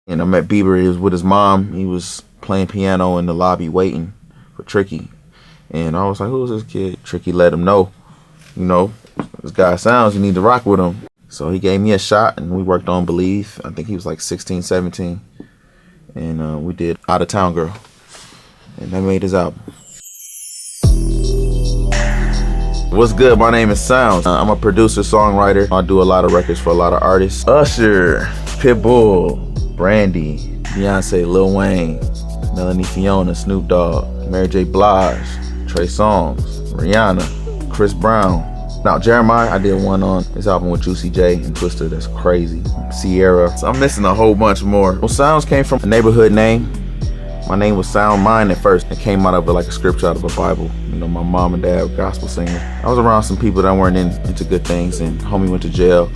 And I met Bieber. He was with his mom. He was playing piano in the lobby waiting for Tricky. And I was like, who's this kid? Tricky let him know, this guy Soundz, you need to rock with him. So he gave me a shot and we worked on Believe. I think he was like 16, 17. And we did Out of Town Girl. And that made his album. What's good? My name is Soundz. I'm a producer, songwriter. I do a lot of records for a lot of artists. Usher, Pitbull, Brandy, Beyonce, Lil Wayne, Melanie Fiona, Snoop Dogg, Mary J. Blige, Trey Songz, Rihanna, Chris Brown. Now Jeremiah, I did one on his album with Juicy J and Twister. That's crazy. Sierra. So I'm missing a whole bunch more. Well, Soundz came from a neighborhood name. My name was Sound Mind at first. It came out of like a scripture out of a Bible. My mom and dad were gospel singers. I was around some people that weren't into good things, and homie went to jail.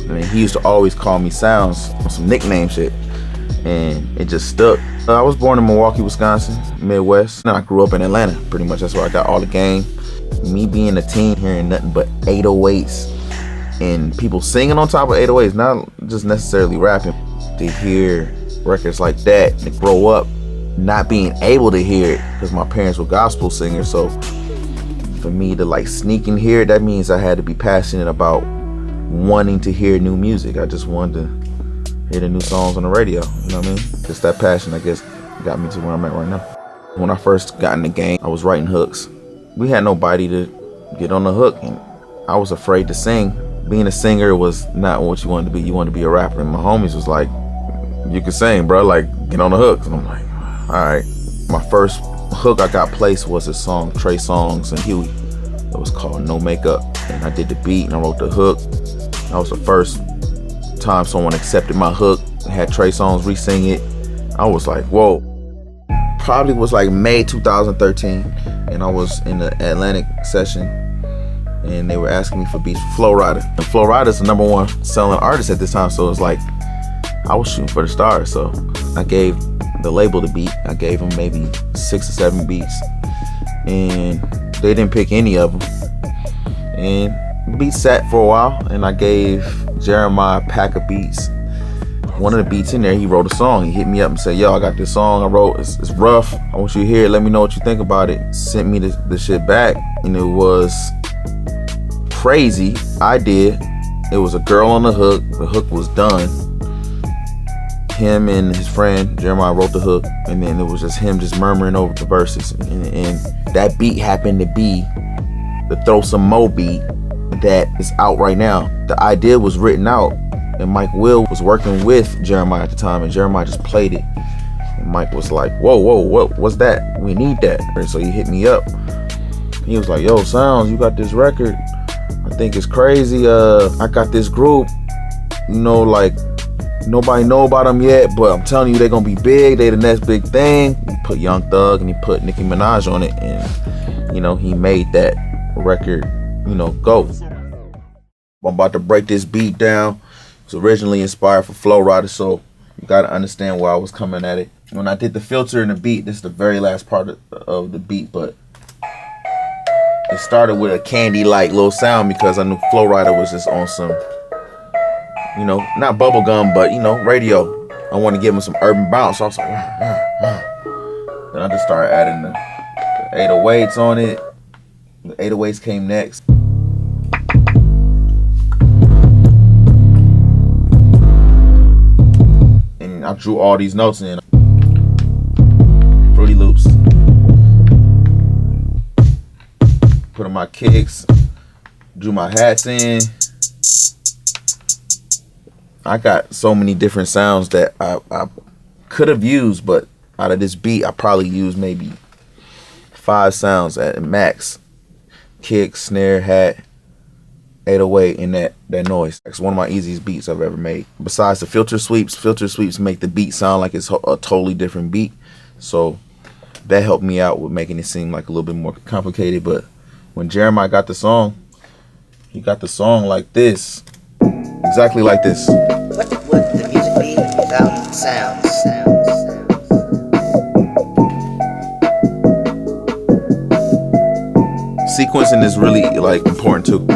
And he used to always call me Soundz on some nickname shit, and it just stuck. I was born in Milwaukee, Wisconsin, Midwest. And I grew up in Atlanta, pretty much. That's where I got all the game. Me being a teen, hearing nothing but 808s and people singing on top of 808s, not just necessarily rapping. To hear records like that, to grow up not being able to hear it because my parents were gospel singers. So for me to like sneak and hear it, that means I had to be passionate about wanting to hear new music. I just wanted to hear the new songs on the radio, you know what I mean? Just that passion, I guess, got me to where I'm at right now. When I first got in the game, I was writing hooks. We had nobody to get on the hook, and I was afraid to sing. Being a singer was not what you wanted to be. You wanted to be a rapper, and my homies was like, you can sing, bro, like, get on the hook. And I'm like, all right. My first hook I got placed was a song, Trey Songz and Huey. It was called No Makeup, and I did the beat and I wrote the hook. That was the first time someone accepted my hook, had Trey Songz re-sing it. I was like, whoa. Probably was like May 2013, and I was in the Atlantic session, and they were asking me for beats for Flo Rida. And Flo Rida's the #1 selling artist at this time, so it was like, I was shooting for the stars. So I gave the label the beat. I gave them maybe 6 or 7 beats, and they didn't pick any of them. And the beat sat for a while, and I gave Jeremiah a pack of beats. One of the beats in there, he wrote a song. He hit me up and said, yo, I got this song I wrote. It's rough. I want you to hear it. Let me know what you think about it. Sent me the shit back, and it was crazy. I did. It was a girl on the hook. The hook was done. Him and his friend Jeremiah wrote the hook, and then it was just him just murmuring over the verses. And that beat happened to be the Throw Some Mo beat that is out right now. The idea was written out, and Mike Will was working with Jeremiah at the time, and Jeremiah just played it. And Mike was like, whoa, what's that? We need that. And so he hit me up. He was like, yo, Soundz, you got this record. I think it's crazy. I got this group, like, nobody know about them yet, but I'm telling you, they're gonna be big. They the next big thing. He put Young Thug and he put Nicki Minaj on it, and he made that record, go. I'm about to break this beat down. It's originally inspired for Flo Rida, so you gotta understand where I was coming at it. When I did the filter and the beat, this is the very last part of the beat, but it started with a candy-like little sound because I knew Flo Rida was just on some, not bubblegum, but, radio. I want to give him some urban bounce. So I was like, Then I just started adding the 808s on it. The 808s came next. And I drew all these notes in. Fruity Loops. Put on my kicks. Drew my hats in. I got so many different sounds that I could have used, but out of this beat, I probably used maybe 5 sounds at max. Kick, snare, hat, 808, and that noise. It's one of my easiest beats I've ever made. Besides the filter sweeps make the beat sound like it's a totally different beat. So that helped me out with making it seem like a little bit more complicated. But when Jeremiah got the song, he got the song like this. Exactly like this. What would the music be without sounds? Sequencing is really like important too.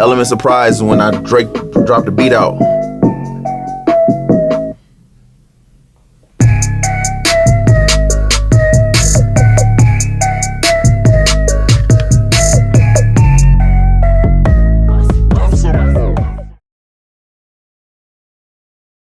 Element surprise when I Drake dropped the beat out.